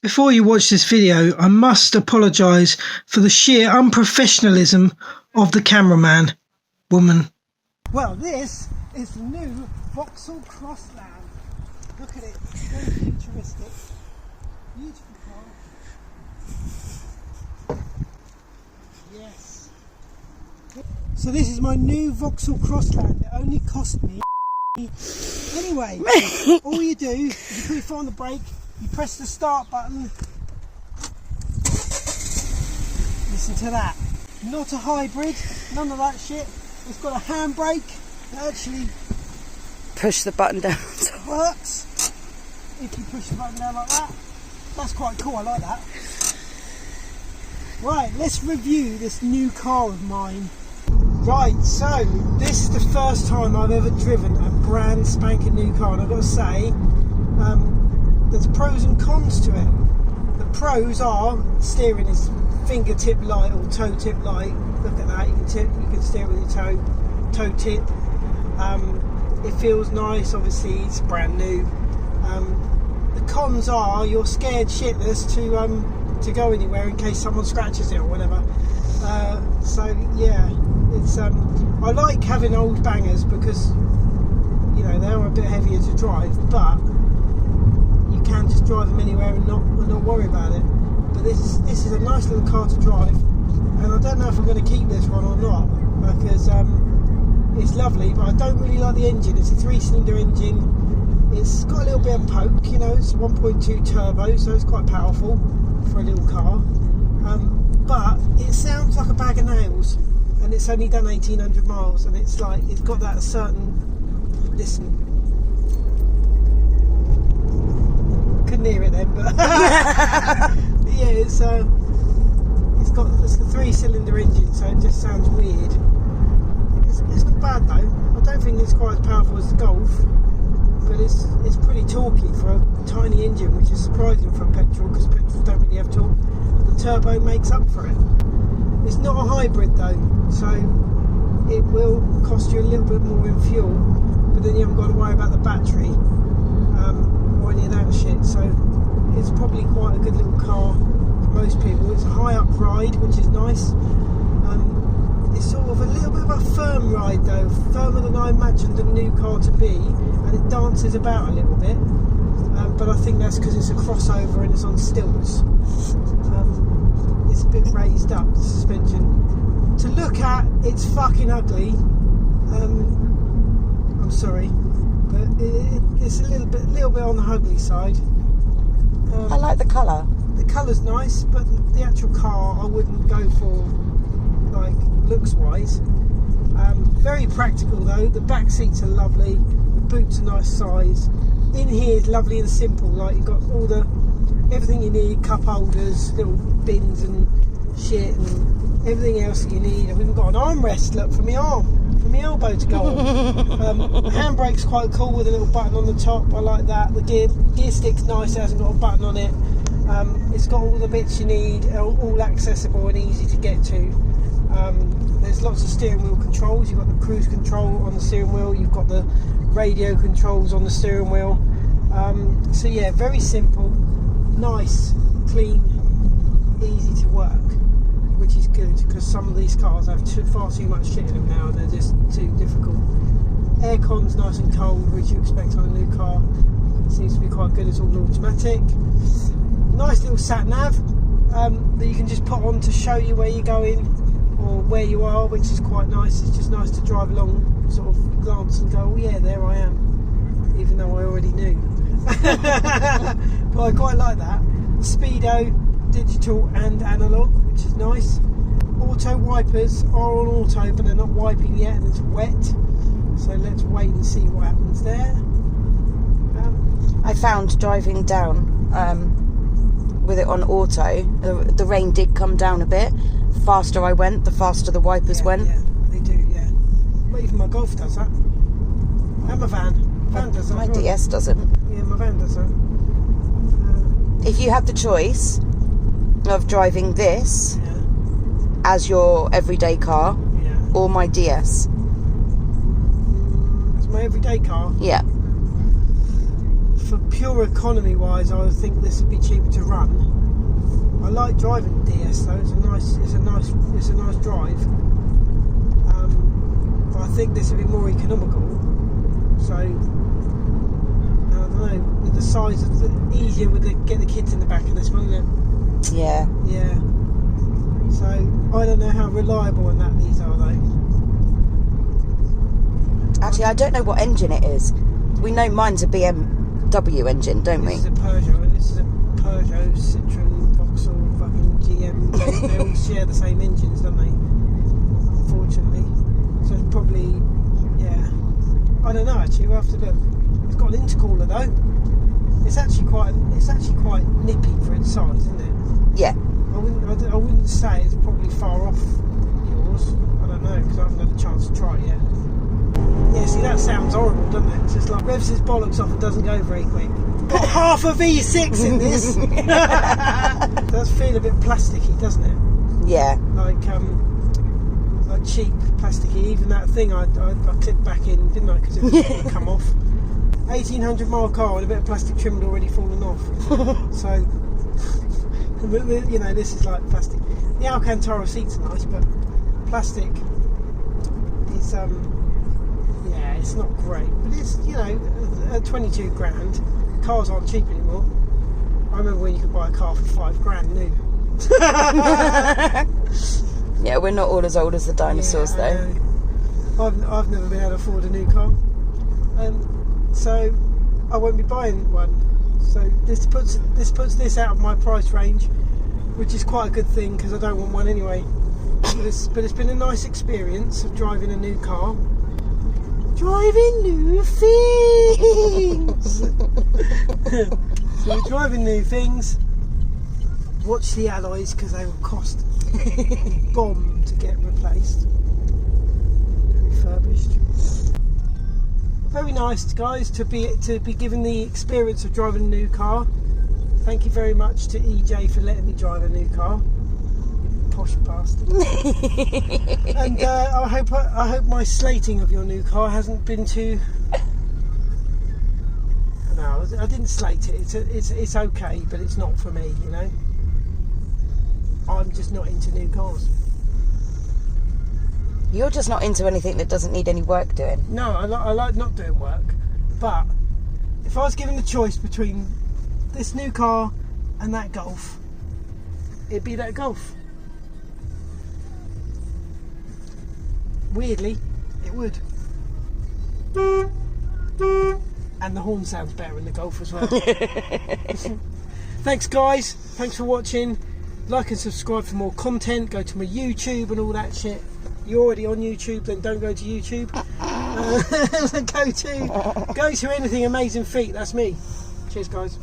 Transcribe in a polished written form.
Before you watch this video, I must apologise for the sheer unprofessionalism of the cameraman, woman. Well, this is the new Vauxhall Crossland. Look at it, it's very futuristic. Beautiful car. Yes. So this is my new Vauxhall Crossland. It only cost me. Anyway, all you do is you put your foot on the brake, you press the start button. Listen to that. Not a hybrid, none of that shit. It's got a handbrake that actually push the button down. Works. If you push the button down like that. That's quite cool, I like that. Right, let's review this new car of mine. Right, so this is the first time I've ever driven a brand spanking new car, and I've got to say, there's pros and cons to it. The pros are steering is fingertip light or toe tip light. Look at that, you can steer with your toe tip. It feels nice, obviously it's brand new. The cons are you're scared shitless to go anywhere in case someone scratches it or whatever. So yeah, it's I like having old bangers because you know they are a bit heavier to drive, but you can just drive them anywhere and not worry about it. But this is a nice little car to drive, and I don't know if I'm going to keep this one or not because it's lovely, but I don't really like the engine. It's a 3-cylinder engine. It's got a little bit of poke, you know. It's a 1.2 turbo, so it's quite powerful for a little car. But it sounds like a bag of nails, and it's only done 1,800 miles, and it's like it's got that certain. Listen, couldn't hear it then, but yeah, it's a 3-cylinder engine, so it just sounds weird. It's not bad though. I don't think it's quite as powerful as the Golf, but it's pretty torquey for a tiny engine, which is surprising for a petrol because petrols don't really have torque. The turbo makes up for it. It's not a hybrid though, so it will cost you a little bit more in fuel, but then you haven't got to worry about the battery or any of that shit. So it's probably quite a good little car for most people. It's a high up ride, which is nice. It's sort of a little bit of a firm ride though, firmer than I imagined a new car to be, and it dances about a little bit, but I think that's because it's a crossover and it's on stilts. It's a bit raised up, the suspension. To look at, it's fucking ugly. I'm sorry, but it's a little bit on the ugly side. I like the colour. The colour's nice, but the actual car I wouldn't go for, like, looks wise. Very practical though. The back seats are lovely, the boot's a nice size. In here is lovely and simple, like you've got everything you need, cup holders, little bins and shit and everything else that you need. I've even got an armrest, look, for my arm, for my elbow to go on. The handbrake's quite cool with a little button on the top, I like that. The gear stick's nice, it hasn't got a button on it. It's got all the bits you need, all accessible and easy to get to. There's lots of steering wheel controls. You've got the cruise control on the steering wheel, you've got the radio controls on the steering wheel. So yeah, very simple, nice, clean, easy to work, which is good because some of these cars have far too much shit in them now and they're just too difficult. Aircon's nice and cold, which you expect on a new car. Seems to be quite good, it's all automatic. Nice little sat nav that you can just put on to show you where you're going or where you are, which is quite nice. It's just nice to drive along, sort of glance and go, oh yeah, there I am, even though I already knew. But I quite like that. Speedo, digital and analog, which is nice. Auto wipers are on auto, but they're not wiping yet and it's wet, so let's wait and see what happens there. I found driving down with it on auto, the rain did come down a bit. The faster I went, the faster the wipers went. Yeah, they do, yeah. Well, even my Golf does that. And my van does that. My DS doesn't. Yeah, my van does that. If you had the choice of driving this as your everyday car or my DS. It's my everyday car? Yeah. For pure economy wise, I would think this would be cheaper to run. like driving DS though. It's a nice drive. But I think this would be more economical. So I don't know. With the size of easier with get the kids in the back of this one, isn't it? Yeah. Yeah. So I don't know how reliable and that these are though. Actually, I don't know what engine it is. We know mine's a BMW engine, don't we? This is a Peugeot. This is a Peugeot, Citroen, Vauxhall, fucking GM. They all share the same engines, don't they? Unfortunately. So it's probably, yeah. I don't know. Actually, we'll have to look. It's got an intercooler though. It's actually quite nippy for its size, isn't it? Yeah. I wouldn't say it's probably far off yours. I don't know because I haven't had a chance to try it yet. Yeah, see that sounds horrible, doesn't it? It's just like revs his bollocks off and doesn't go very quick. Got half a V6 in this. It does feel a bit plasticky, doesn't it? Yeah. Like cheap plasticky. Even that thing I clipped back in, didn't I? Because it was going to come off. 1,800 mile car and a bit of plastic trim had already fallen off. So, you know, this is like plastic. The Alcantara seats are nice, but plastic is yeah, it's not great. But it's, you know, at 22 grand, cars aren't cheap anymore. I remember when you could buy a car for 5 grand new. Yeah, we're not all as old as the dinosaurs, though. I've never been able to afford a new car, so I won't be buying one. So this puts this out of my price range, which is quite a good thing because I don't want one anyway. But it's been a nice experience of driving a new car, driving new things. So we're driving new things. Watch the alloys because they will cost a bomb to get replaced, refurbished. Very nice, guys, to be given the experience of driving a new car. Thank you very much to EJ for letting me drive a new car. You posh bastard. And I hope my slating of your new car hasn't been too. No, I didn't slate it. It's okay, but it's not for me. You know, I'm just not into new cars. You're just not into anything that doesn't need any work doing. No, I like not doing work. But if I was given the choice between this new car and that Golf, it'd be that Golf. Weirdly, it would. And the horn sounds better in the Golf as well. Thanks, guys. Thanks for watching. Like and subscribe for more content. Go to my YouTube and all that shit. You're already on YouTube, then don't go to YouTube. Go to Anything Amazing Feet. That's me. Cheers, guys.